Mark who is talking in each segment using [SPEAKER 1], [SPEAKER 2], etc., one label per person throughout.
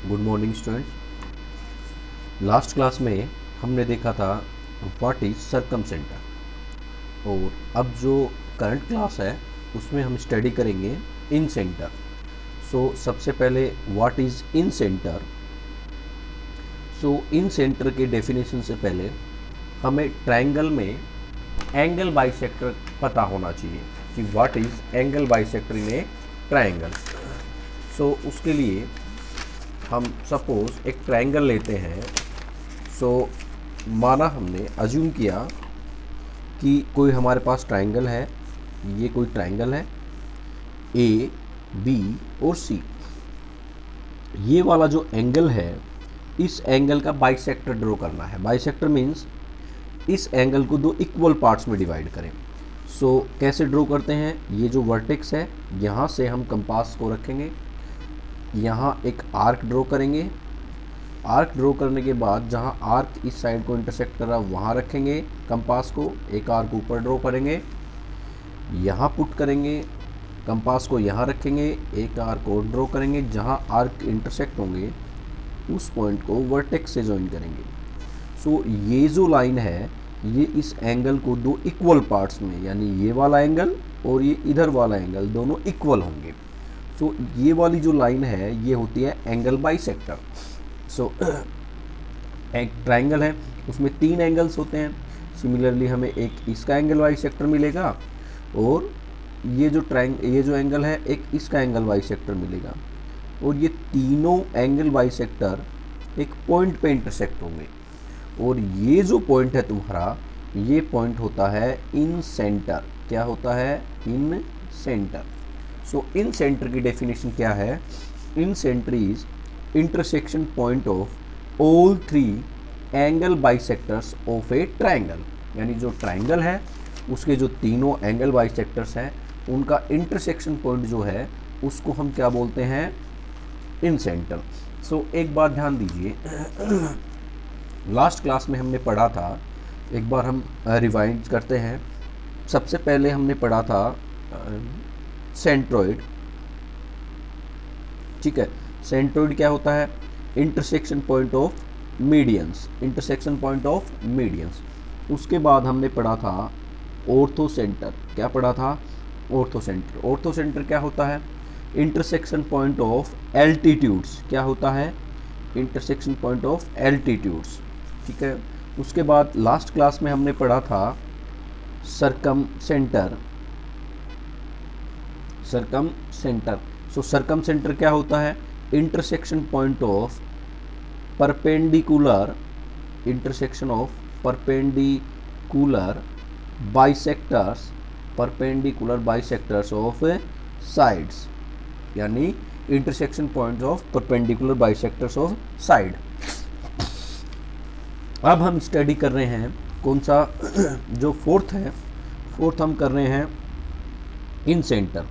[SPEAKER 1] Good morning student. Last class में हमने देखा था व्हाट इज सर्कम सेंटर, और अब जो करंट क्लास है उसमें हम स्टडी करेंगे इन सेंटर। सो सबसे पहले what is in centre. So in centre के डेफिनेशन से पहले हमें ट्रायंगल में एंगल बाइसेक्टर पता होना चाहिए कि what is angle bisector in a triangle. So उसके लिए हम सपोज एक ट्रायंगल लेते हैं। सो माना हमने अज्यूम किया कि कोई हमारे पास ट्रायंगल है, ये कोई ट्रायंगल है ए बी और सी। ये वाला जो एंगल है, इस एंगल का बाइसेक्टर ड्रॉ करना है। बाइसेक्टर मीन्स इस एंगल को दो इक्वल पार्ट्स में डिवाइड करें। सो कैसे ड्रॉ करते हैं, ये जो वर्टेक्स है यहाँ से हम कंपास को रखेंगे, यहाँ एक आर्क ड्रॉ करेंगे। आर्क ड्रॉ करने के बाद जहाँ आर्क इस साइड को इंटरसेक्ट कर रहा है वहाँ रखेंगे कंपास को, एक आर्क ऊपर ड्रॉ करेंगे, यहाँ पुट करेंगे, कंपास को यहाँ रखेंगे, एक आर्क और ड्रॉ करेंगे, जहाँ आर्क इंटरसेक्ट होंगे उस पॉइंट को वर्टेक्स से ज्वाइन करेंगे। सो ये जो लाइन है ये इस एंगल को दो इक्वल पार्ट्स में, यानी ये वाला एंगल और ये इधर वाला एंगल दोनों इक्वल होंगे। सो ये वाली जो लाइन है ये होती है एंगल बाइसेक्टर। सो एक ट्रायंगल है उसमें तीन एंगल्स होते हैं। सिमिलरली हमें एक इसका एंगल बाइसेक्टर मिलेगा और ये जो एंगल है एक इसका एंगल बाइसेक्टर मिलेगा, और ये तीनों एंगल बाइसेक्टर एक पॉइंट पे इंटरसेक्ट होंगे, और ये जो पॉइंट है तुम्हारा, ये पॉइंट होता है इन सेंटर। क्या होता है? Incentre. So incentre की डेफिनेशन क्या है? Incentre is intersection point of all three angle bisectors of a triangle. यानी जो ट्रायंगल है उसके जो तीनों एंगल बाइसेक्टर्स हैं उनका इंटरसेक्शन पॉइंट जो है उसको हम क्या बोलते हैं? इन सेंटर। सो एक बात ध्यान दीजिए, लास्ट क्लास में हमने पढ़ा था, एक बार हम रिवाइंड करते हैं। सबसे पहले हमने पढ़ा था सेंट्रॉइड। ठीक है, सेंट्रॉइड क्या होता है? Intersection point of medians. Intersection point of medians. उसके बाद हमने पढ़ा था ऑर्थो सेंटर। क्या पढ़ा था? Ortho centre. ऑर्थो सेंटर क्या होता है? Intersection point of altitudes. क्या होता है? Intersection point of altitudes. ठीक है, उसके बाद लास्ट क्लास में हमने पढ़ा था circumcentre. Circumcentre. So circumcentre क्या होता है? Intersection point of perpendicular, intersection of perpendicular bisectors, perpendicular bisectors of sides, यानी intersection points of perpendicular bisectors of side. अब हम स्टडी कर रहे हैं कौन सा? जो फोर्थ है, फोर्थ हम कर रहे हैं इन सेंटर।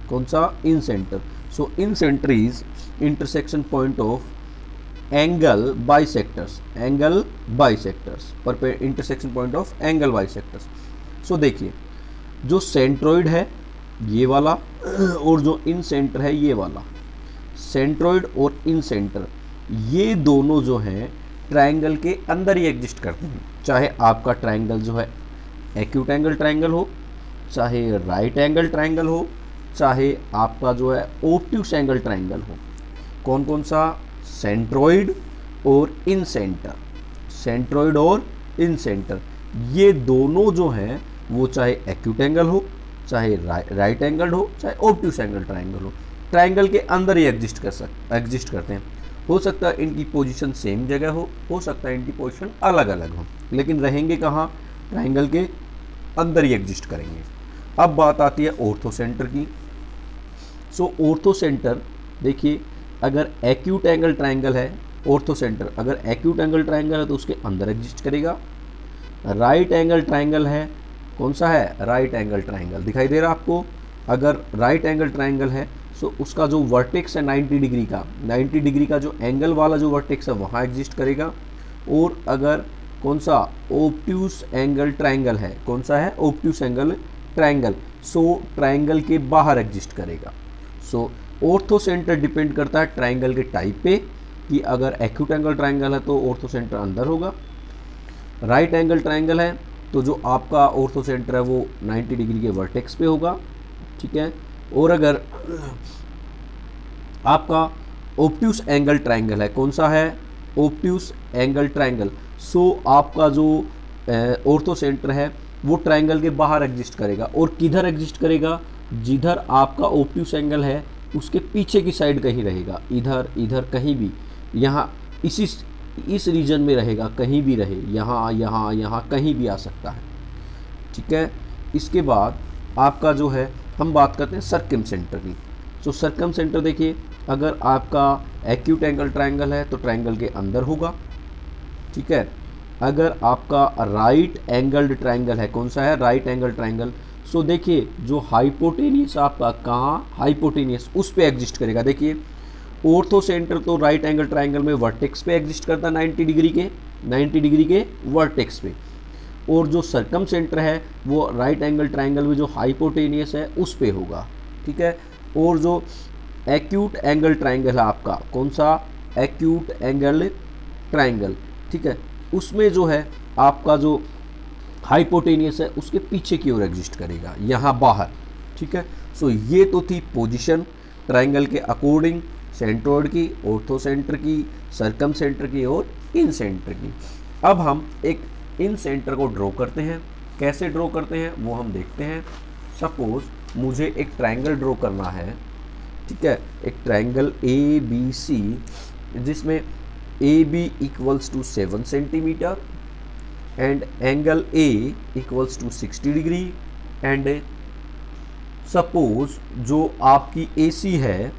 [SPEAKER 1] कौन सा? Incentre. So incentre is intersection point of angle bisectors, angle bisectors, intersection point of angle bisectors. So देखिए, जो सेंट्रॉइड है ये वाला और जो इन सेंटर है ये वाला, सेंट्रॉइड और इन सेंटर ये दोनों जो हैं ट्रायंगल के अंदर ही एग्जिस्ट करते हैं। चाहे आपका ट्रायंगल जो है एक्यूट एंगल ट्रायंगल हो, चाहे राइट एंगल ट्रायंगल हो, चाहे आपका जो है ऑब्ट्यूस एंगल ट्रायंगल हो। कौन कौन सा? सेंट्रॉइड और इन सेंटर। सेंट्रॉइड और इन सेंटर ये दोनों जो हैं वो चाहे एक्यूट एंगल हो, चाहे राइट एंगल हो, चाहे ऑब्ट्यूस एंगल ट्रायंगल हो, ट्रायंगल के अंदर ही एग्जिस्ट करते हैं। हो सकता है इनकी पोजीशन सेम जगह हो सकता है इनकी पोजीशन अलग अलग हो, लेकिन रहेंगे कहाँ? ट्रायंगल के अंदर ही एग्जिस्ट करेंगे। अब बात आती है ऑर्थो सेंटर की। सो ऑर्थो सेंटर देखिए, अगर एक्यूट एंगल ट्रायंगल है, ऑर्थो सेंटर अगर एक्यूट एंगल ट्रायंगल है तो उसके अंदर एग्जिस्ट करेगा। राइट एंगल ट्रायंगल है, कौन सा है? राइट एंगल ट्रायंगल दिखाई दे रहा है आपको? अगर राइट एंगल ट्रायंगल है सो उसका जो वर्टेक्स है 90 डिग्री का, 90 डिग्री का जो एंगल वाला जो वर्टेक्स है वहाँ एग्जिस्ट करेगा। और अगर कौन सा? ऑब्ट्यूस एंगल ट्रायंगल है, कौन सा है? Obtuse angle triangle. So triangle के बाहर एग्जिस्ट करेगा। सो ऑर्थो सेंटर डिपेंड करता है ट्रायंगल के टाइप पे कि अगर एक्यूट एंगल ट्राइंगल है तो ऑर्थो सेंटर अंदर होगा, राइट एंगल ट्राइंगल है तो जो आपका ऑर्थो सेंटर है वो 90 डिग्री के वर्टेक्स पे होगा, ठीक है। और अगर आपका ऑब्ट्यूस एंगल ट्राइंगल है, कौन सा है, ऑब्ट्यूस एंगल ट्राइंगल, सो आपका जो ऑर्थो सेंटर है वो ट्राइंगल के बाहर एग्जिस्ट करेगा। और किधर एग्जिस्ट करेगा, जिधर आपका ऑब्ट्यूस एंगल है उसके पीछे की साइड कहीं रहेगा, इधर इधर कहीं भी, यहाँ इस रीजन में रहेगा, कहीं भी रहे, यहाँ यहाँ यहाँ कहीं भी आ सकता है, ठीक है। इसके बाद आपका जो है हम बात करते हैं सर्कम सेंटर की। सो सर्कम सेंटर देखिए, अगर आपका एक्यूट एंगल ट्राइंगल है तो ट्राइंगल के अंदर होगा, ठीक है। अगर आपका राइट एंगल्ड ट्राइंगल है, कौन सा है, राइट एंगल ट्राइंगल, सो देखिए जो हाइपोटेनियस आपका कहाँ, हाइपोटेनियस उस पे एग्जिस्ट करेगा। देखिए ऑर्थो सेंटर तो राइट एंगल ट्राइंगल में वर्टेक्स पे एग्जिस्ट करता है 90 डिग्री के वर्टेक्स पे, और जो सर्कम सेंटर है वो राइट एंगल ट्राइंगल में जो हाइपोटेनियस है उस पे होगा, ठीक है। और जो एक्यूट एंगल ट्राइंगल है आपका, कौन सा, एक्यूट एंगल ट्राइंगल, ठीक है, उसमें जो है आपका जो हाइपोटेनियस है उसके पीछे की ओर एग्जिस्ट करेगा, यहाँ बाहर, ठीक है। सो ये तो थी पोजीशन ट्राइंगल के अकॉर्डिंग, सेंट्रोइड की, ऑर्थो सेंटर की, सर्कम सेंटर की और इन सेंटर की। अब हम एक इन सेंटर को ड्रॉ करते हैं। कैसे ड्रॉ करते हैं वो हम देखते हैं। सपोज मुझे एक ट्राइंगल ड्रॉ करना है, ठीक है, एक ट्राइंगल ए बी सी जिसमें A B equals to 7 centimetre and angle A equals to 60 degree and suppose जो आपकी ए सी है,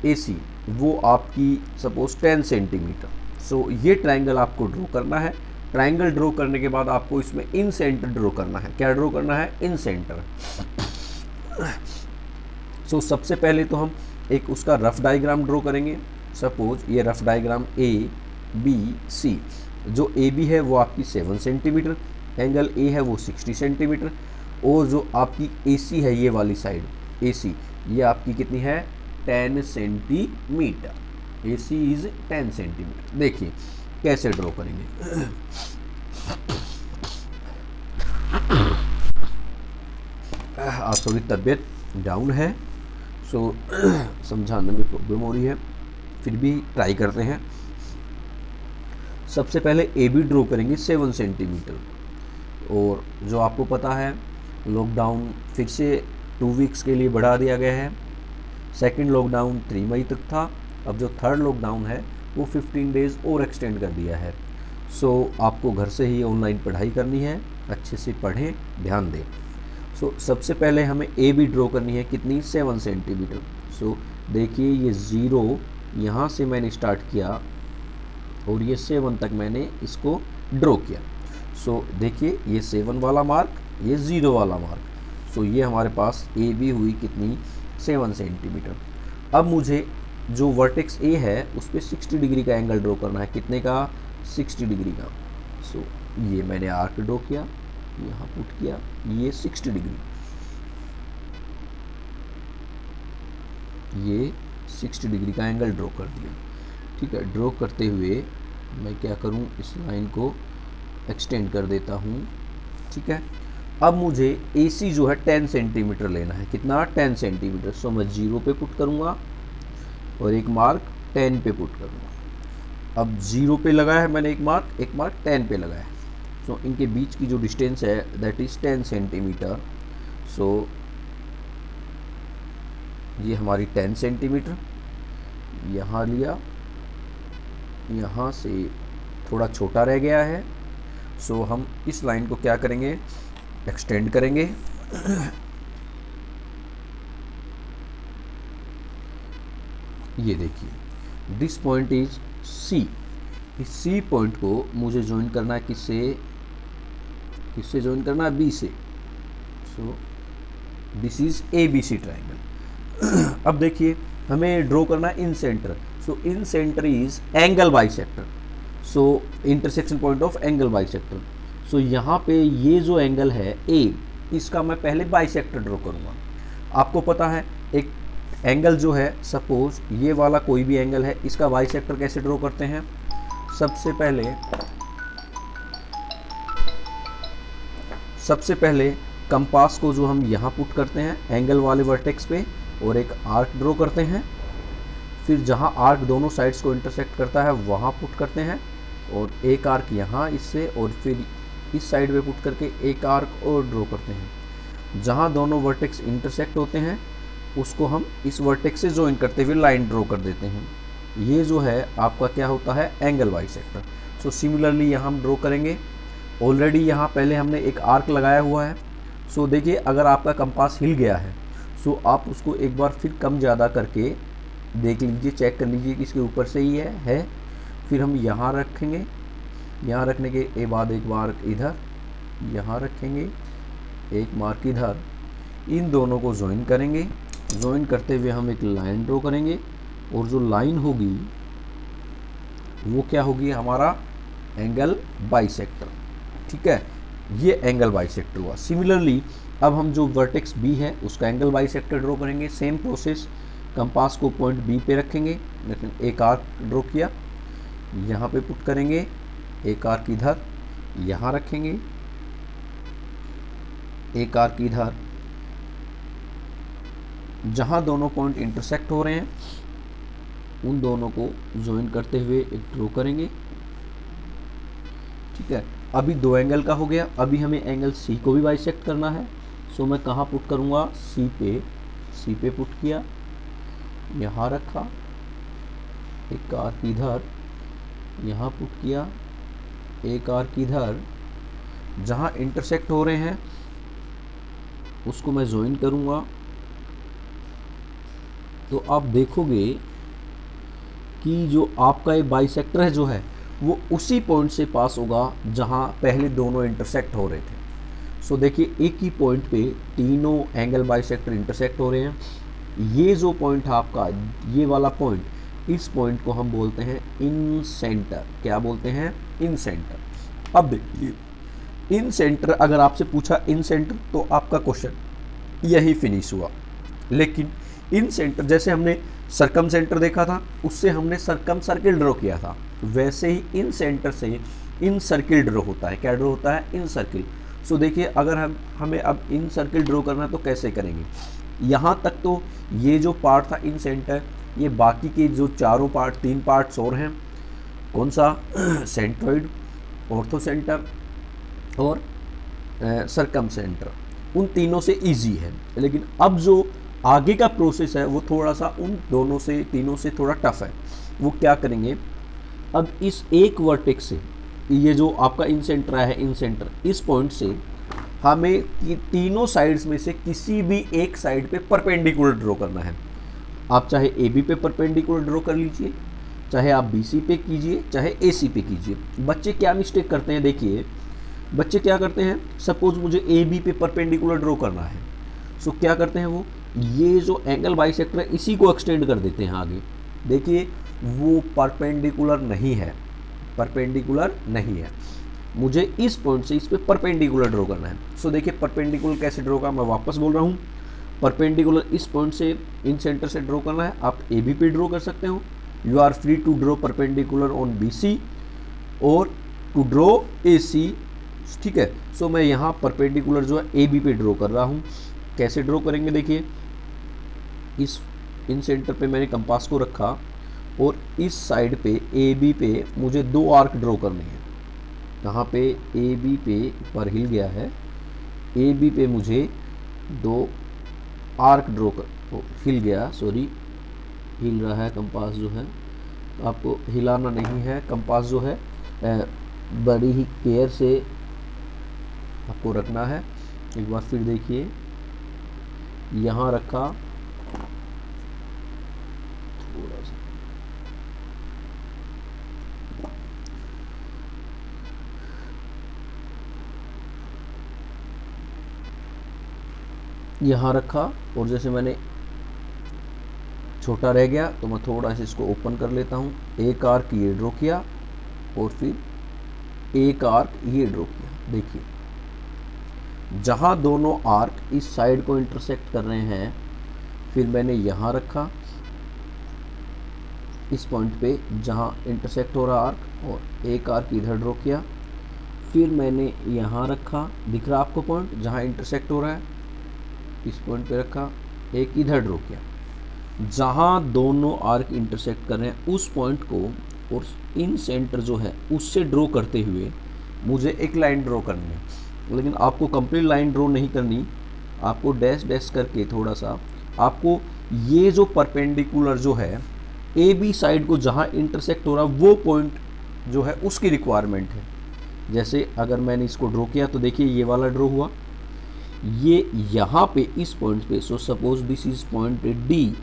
[SPEAKER 1] ए सी वो आपकी सपोज 10 सेंटीमीटर। सो ये ट्राइंगल आपको ड्रॉ करना है। ट्राइंगल ड्रॉ करने के बाद आपको इसमें इन सेंटर ड्रॉ करना है। क्या ड्रॉ करना है, इन सेंटर। सो सबसे पहले तो हम एक उसका रफ डायग्राम ड्रॉ करेंगे। सपोज ये rough diagram A B C, जो ए बी है वो आपकी 7 सेंटीमीटर, एंगल ए है वो 60 सेंटीमीटर, और जो आपकी ए सी है ये वाली साइड ए सी, ये आपकी कितनी है, 10 centimetre. A C is 10 centimetre. देखिए कैसे ड्रॉ करेंगे। आज थोड़ी तबीयत डाउन है, सो समझाने में प्रॉब्लम हो रही है, फिर भी ट्राई करते हैं। सबसे पहले ए बी ड्रॉ करेंगे 7 सेंटीमीटर, और जो आपको पता है लॉकडाउन फिर से 2 वीक्स के लिए बढ़ा दिया गया है। सेकंड लॉकडाउन 3 मई तक था, अब जो थर्ड लॉकडाउन है वो 15 डेज़ और एक्सटेंड कर दिया है। सो आपको घर से ही ऑनलाइन पढ़ाई करनी है, अच्छे से पढ़ें, ध्यान दें। सो सबसे पहले हमें ए बी ड्रॉ करनी है, कितनी, 7 सेंटीमीटर। सो देखिए ये 0 यहाँ से मैंने स्टार्ट किया और ये 7 तक मैंने इसको ड्रॉ किया। सो देखिए ये 7 वाला मार्क, ये 0 वाला मार्क। सो ये हमारे पास ए बी हुई कितनी, 7 सेंटीमीटर। अब मुझे जो वर्टेक्स ए है उस पर 60 डिग्री का एंगल ड्रॉ करना है, कितने का, 60 डिग्री का। सो ये मैंने आर्क ड्रॉ किया, यहाँ पुट किया, ये 60 डिग्री, ये 60 डिग्री का एंगल ड्रॉ कर दिया, ठीक है। ड्रॉ करते हुए मैं क्या करूँ, इस लाइन को एक्सटेंड कर देता हूँ, ठीक है। अब मुझे ए सी जो है 10 सेंटीमीटर लेना है, कितना, 10 सेंटीमीटर। सो मैं 0 पे पुट करूँगा और एक मार्क 10 पे पुट करूँगा। अब 0 पे लगाया है मैंने एक मार्क 10 पे लगाया है। सो इनके बीच की जो डिस्टेंस है दैट इज़ 10 सेंटीमीटर। सो ये हमारी 10 सेंटीमीटर यहाँ लिया, यहाँ से थोड़ा छोटा रह गया है। सो हम इस लाइन को क्या करेंगे, एक्सटेंड करेंगे। ये देखिए दिस पॉइंट इज सी, इस सी पॉइंट को मुझे ज्वाइन करना है, किससे ज्वाइन करना है, बी से। So this is A B C triangle. अब देखिए हमें ड्रॉ करना है incentre. So incentre is angle bisector, so intersection point of angle bisector. So यहाँ पे ये जो एंगल है ए, इसका मैं पहले बाइसेक्टर ड्रॉ करूँगा। आपको पता है एक एंगल जो है, सपोज ये वाला कोई भी एंगल है, इसका बाइसेक्टर कैसे ड्रॉ करते हैं? सबसे पहले कंपास को जो हम यहाँ पुट करते हैं एंगल वाले वर्टेक्स पे और एक आर्क ड्रॉ करते हैं, फिर जहाँ आर्क दोनों साइड्स को इंटरसेक्ट करता है वहाँ पुट करते हैं और एक आर्क यहाँ इससे, और फिर इस साइड पे पुट करके एक आर्क और ड्रॉ करते हैं। जहाँ दोनों वर्टेक्स इंटरसेक्ट होते हैं उसको हम इस वर्टेक्स से ज्वाइन करते हुए लाइन ड्रॉ कर देते हैं। ये जो है आपका क्या होता है? Angle bisector. सो सिमिलरली यहाँ हम ड्रॉ करेंगे। ऑलरेडी यहाँ पहले हमने एक आर्क लगाया हुआ है। सो देखिए, अगर आपका कंपास हिल गया है सो आप उसको एक बार फिर कम ज़्यादा करके देख लीजिए, चेक कर लीजिए कि इसके ऊपर से ही है। फिर हम यहाँ रखेंगे, यहाँ रखने के बाद एक मार्क इधर, यहाँ रखेंगे एक मार्क इधर, इन दोनों को ज्वाइन करेंगे। ज्वाइन करते हुए हम एक लाइन ड्रॉ करेंगे और जो लाइन होगी वो क्या होगी? हमारा एंगल बाइसेक्टर। ठीक है, ये एंगल बाइसेक्टर हुआ। सिमिलरली अब हम जो वर्टेक्स बी है उसका एंगल बाइसेक्टर ड्रॉ करेंगे। सेम प्रोसेस, कंपास को पॉइंट बी पे रखेंगे, एक आर्क ड्रॉ किया, यहाँ पे पुट करेंगे, एक आर्क इधर, यहाँ रखेंगे, एक आर्क इधर, जहाँ दोनों पॉइंट इंटरसेक्ट हो रहे हैं उन दोनों को ज्वाइन करते हुए एक ड्रॉ करेंगे। ठीक है, अभी दो एंगल का हो गया। अभी हमें एंगल सी को भी बाइसेक्ट करना है। सो मैं कहाँ पुट करूँगा? सी पे पुट किया, यहाँ रखा, एक आर्क इधर, यहाँ पुट किया, एक आर्क इधर, जहाँ इंटरसेक्ट हो रहे हैं उसको मैं ज्वाइन करूँगा। तो आप देखोगे कि जो आपका ये बाइसेक्टर है जो है वो उसी पॉइंट से पास होगा जहाँ पहले दोनों इंटरसेक्ट हो रहे थे। सो देखिए, एक ही पॉइंट पे तीनों एंगल बाइसेक्टर इंटरसेक्ट हो रहे हैं। ये जो पॉइंट है आपका, ये वाला पॉइंट, इस पॉइंट को हम बोलते हैं इन सेंटर। क्या बोलते हैं? इन सेंटर। अब देखिए, इन सेंटर अगर आपसे पूछा इन सेंटर तो आपका क्वेश्चन यही फिनिश हुआ। लेकिन इन सेंटर, जैसे हमने सरकम सेंटर देखा था उससे हमने सरकम सर्किल ड्रॉ किया था, वैसे ही इन सेंटर से इन सर्किल ड्रॉ होता है। क्या ड्रॉ होता है? इन सर्किल। सो देखिए, अगर हमें अब इन सर्किल ड्रॉ करना है तो कैसे करेंगे? यहाँ तक तो ये जो पार्ट था इन सेंटर, ये बाकी के जो चारों पार्ट, तीन पार्ट्स और हैं, कौन सा? सेंट्रॉइड, ऑर्थो सेंटर और सरकम सेंटर, उन तीनों से इजी है। लेकिन अब जो आगे का प्रोसेस है वो थोड़ा सा उन दोनों से, तीनों से थोड़ा टफ है। वो क्या करेंगे? अब इस एक वर्टेक्स से, ये जो आपका इन सेंटर है, इन सेंटर, इस पॉइंट से हमें तीनों साइड्स में से किसी भी एक साइड पे परपेंडिकुलर ड्रॉ करना है। आप चाहे ए बी पे परपेंडिकुलर ड्रॉ कर लीजिए, चाहे आप बी सी पे कीजिए, चाहे ए सी पे कीजिए। बच्चे क्या मिस्टेक करते हैं? देखिए, बच्चे क्या करते हैं, सपोज मुझे ए बी पे परपेंडिकुलर ड्रॉ करना है, सो क्या करते हैं वो, ये जो एंगल बाइसेक्टर है इसी को एक्सटेंड कर देते हैं आगे। देखिए, वो परपेंडिकुलर नहीं है, परपेंडिकुलर नहीं है। मुझे इस पॉइंट से इस पे परपेंडिकुलर ड्रॉ करना है। सो देखिए, परपेंडिकुलर कैसे ड्रॉ का, मैं वापस बोल रहा हूँ, परपेंडिकुलर इस पॉइंट से इन सेंटर से ड्रॉ करना है। आप ए बी पे ड्रॉ कर सकते हो, you are free to draw perpendicular on B C और टू ड्रॉ ए सी। ठीक है, सो मैं यहाँ परपेंडिकुलर जो है ए बी पे ड्रॉ कर रहा हूँ। कैसे ड्रॉ करेंगे? देखिए, इस इन सेंटर पे मैंने कंपास को रखा और इस साइड पे ए बी पे मुझे दो आर्क ड्रॉ करने हैं। यहाँ पे ए बी पे पर हिल गया है, ए बी पे मुझे दो आर्क ड्रॉ कर, हिल गया, सॉरी, हिल रहा है कंपास जो है, तो आपको हिलाना नहीं है। कंपास जो है बड़ी ही केयर से आपको रखना है। एक बार फिर देखिए, यहाँ रखा, थोड़ा सा यहाँ रखा, और जैसे मैंने छोटा रह गया तो मैं थोड़ा सा इसको ओपन कर लेता हूँ। एक आर्क ये ड्रॉ किया और फिर एक आर्क ये ड्रॉ किया। देखिए, जहाँ दोनों आर्क इस साइड को इंटरसेक्ट कर रहे हैं फिर मैंने यहाँ रखा इस पॉइंट पे जहाँ इंटरसेक्ट हो रहा आर्क, और एक आर्क इधर ड्रॉ किया। फिर मैंने यहाँ रखा, दिख रहा आपको पॉइंट जहाँ इंटरसेक्ट हो रहा है, इस पॉइंट पे रखा, एक इधर ड्रॉ किया। जहाँ दोनों आर्क इंटरसेक्ट कर रहे हैं उस पॉइंट को और इन सेंटर जो है उससे ड्रॉ करते हुए मुझे एक लाइन ड्रॉ करनी है। लेकिन आपको कंप्लीट लाइन ड्रॉ नहीं करनी, आपको डैश डैश करके थोड़ा सा आपको ये जो परपेंडिकुलर जो है ए बी साइड को जहाँ इंटरसेक्ट हो रहा वो पॉइंट जो है उसकी रिक्वायरमेंट है। जैसे अगर मैंने इसको ड्रॉ किया तो देखिए ये वाला ड्रॉ हुआ, ये यहाँ पे इस पॉइंट पे, so suppose this is point D,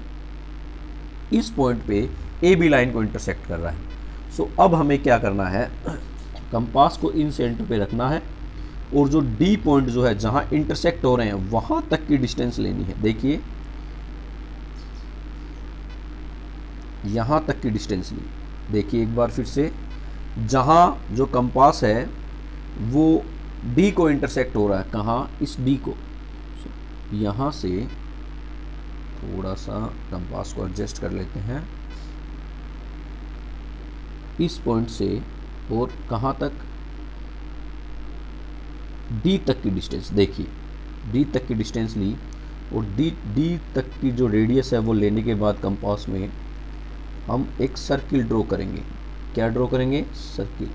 [SPEAKER 1] इस पॉइंट पे ए बी लाइन को इंटरसेक्ट कर रहा है। सो अब हमें क्या करना है, कंपास को इन सेंटर पे रखना है और जो डी पॉइंट जो है जहाँ इंटरसेक्ट हो रहे हैं वहाँ तक की डिस्टेंस लेनी है। देखिए यहाँ तक की डिस्टेंस ली, देखिए एक बार फिर से, जहाँ जो कंपास है वो डी को इंटरसेक्ट हो रहा है, कहाँ, इस डी को। यहाँ से थोड़ा सा कंपास को एडजस्ट कर लेते हैं, इस पॉइंट से और कहाँ तक, डी तक की डिस्टेंस। देखिए डी तक की डिस्टेंस ली और डी तक की जो रेडियस है वो लेने के बाद कंपास में हम एक सर्किल ड्रॉ करेंगे। क्या ड्रॉ करेंगे, सर्किल।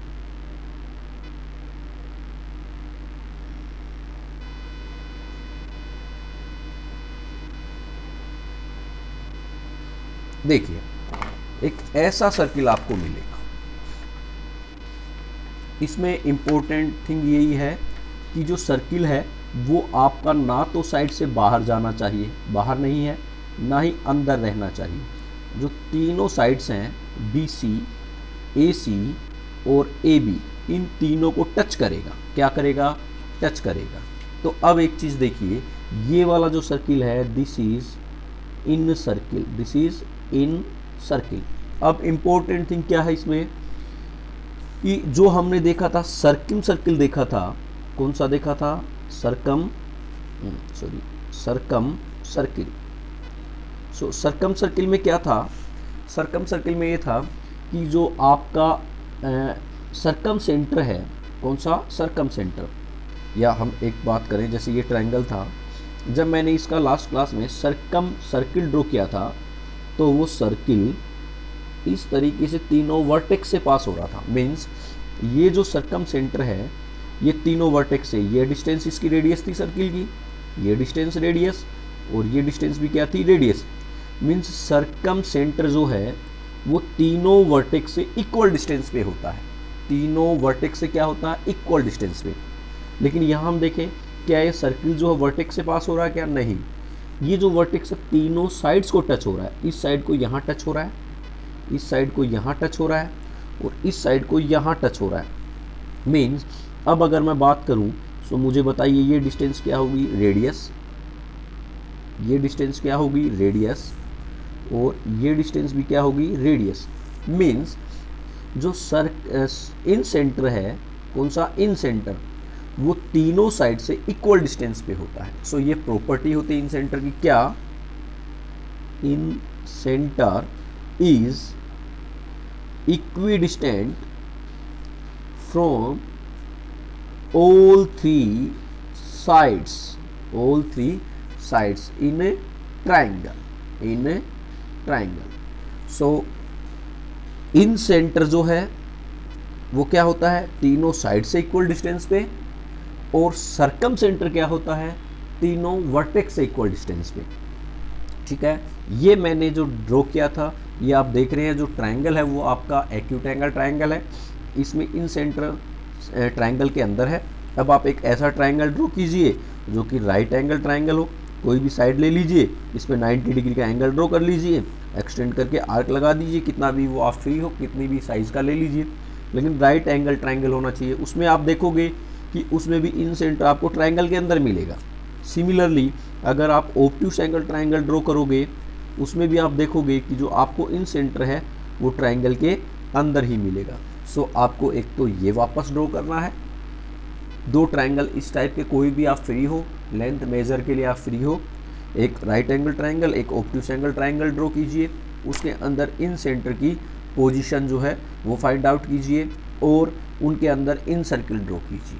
[SPEAKER 1] देखिए एक ऐसा सर्किल आपको मिलेगा। इसमें इंपॉर्टेंट थिंग यही है कि जो सर्किल है वो आपका ना तो साइड से बाहर जाना चाहिए, बाहर नहीं है, ना ही अंदर रहना चाहिए। जो तीनों साइड्स हैं बी सी, ए सी और ए बी, इन तीनों को टच करेगा। क्या करेगा, टच करेगा। तो अब एक चीज़ देखिए, ये वाला जो सर्किल है this is in circle, this is in circle. अब इम्पोर्टेंट थिंग क्या है इसमें कि जो हमने देखा था सर्किल देखा था, कौन सा देखा था, सरकम सर्किल। सो सरकम सर्किल में क्या था, सरकम सर्किल में ये था कि जो आपका सरकम सेंटर है, कौन सा, सरकम सेंटर। या हम एक बात करें, जैसे ये ट्रायंगल था, जब मैंने इसका लास्ट क्लास में सरकम सर्किल ड्रॉ किया था तो वो सर्किल इस तरीके से तीनों वर्टेक्स से पास हो रहा था। मीन्स ये जो सरकम सेंटर है ये तीनों वर्टेक्स से, ये डिस्टेंस इसकी रेडियस थी सर्किल की, ये डिस्टेंस रेडियस, और ये डिस्टेंस भी क्या थी, रेडियस। मीन्स सरकम सेंटर जो है वो तीनों वर्टेक्स से इक्वल डिस्टेंस पे होता है, तीनों वर्टेक्स से क्या होता है, इक्वल डिस्टेंस पे। लेकिन यहाँ हम देखें क्या ये सर्किल जो है वर्टेक्स से पास हो रहा है, क्या, नहीं। ये जो वर्टेक्स है तीनों साइड्स को टच हो रहा है, इस साइड को यहाँ टच हो रहा है, इस साइड को यहाँ टच हो रहा है, और इस साइड को यहाँ टच हो रहा है। मीन्स अब अगर मैं बात करूँ तो मुझे बताइए ये डिस्टेंस क्या होगी, रेडियस, ये डिस्टेंस क्या होगी, रेडियस, और ये डिस्टेंस भी क्या होगी, रेडियस। मीन्स जो इन सेंटर है, कौन सा, इन सेंटर, वो तीनों साइड से इक्वल डिस्टेंस पे होता है। सो ये प्रॉपर्टी होती है इन सेंटर की, क्या, incentre is equidistant from all three sides in a triangle। so incentre जो है वो क्या होता है, तीनों साइड से इक्वल डिस्टेंस पे, और सरकम सेंटर क्या होता है, तीनों वर्टेक्स से इक्वल डिस्टेंस पे। ठीक है, ये मैंने जो ड्रॉ किया था, ये आप देख रहे हैं जो ट्रायंगल है वो आपका एक्यूट एंगल ट्रायंगल है। इसमें इन सेंटर ट्रायंगल के अंदर है। अब आप एक ऐसा ट्रायंगल ड्रॉ कीजिए जो कि राइट एंगल ट्रायंगल हो, कोई भी साइड ले लीजिए, इस पर 90 डिग्री का एंगल ड्रॉ कर लीजिए, एक्सटेंड करके आर्क लगा दीजिए, कितना भी वो आप फ्री हो, कितनी भी साइज़ का ले लीजिए, लेकिन राइट एंगल ट्रायंगल होना चाहिए। उसमें आप देखोगे कि उसमें भी इन सेंटर आपको ट्रायंगल के अंदर मिलेगा। सिमिलरली अगर आप ऑब्ट्यूस एंगल ट्रायंगल ड्रॉ करोगे उसमें भी आप देखोगे कि जो आपको इन सेंटर है वो ट्रायंगल के अंदर ही मिलेगा। सो आपको एक तो ये वापस ड्रॉ करना है, दो ट्रायंगल इस टाइप के कोई भी आप फ्री हो, लेंथ मेजर के लिए आप फ्री हो, एक राइट एंगल ट्रायंगल, एक ऑब्ट्यूस एंगल ट्रायंगल ड्रॉ कीजिए, उसके अंदर इन सेंटर की पोजीशन जो है वो फाइंड आउट कीजिए और उनके अंदर इन सर्किल ड्रॉ कीजिए।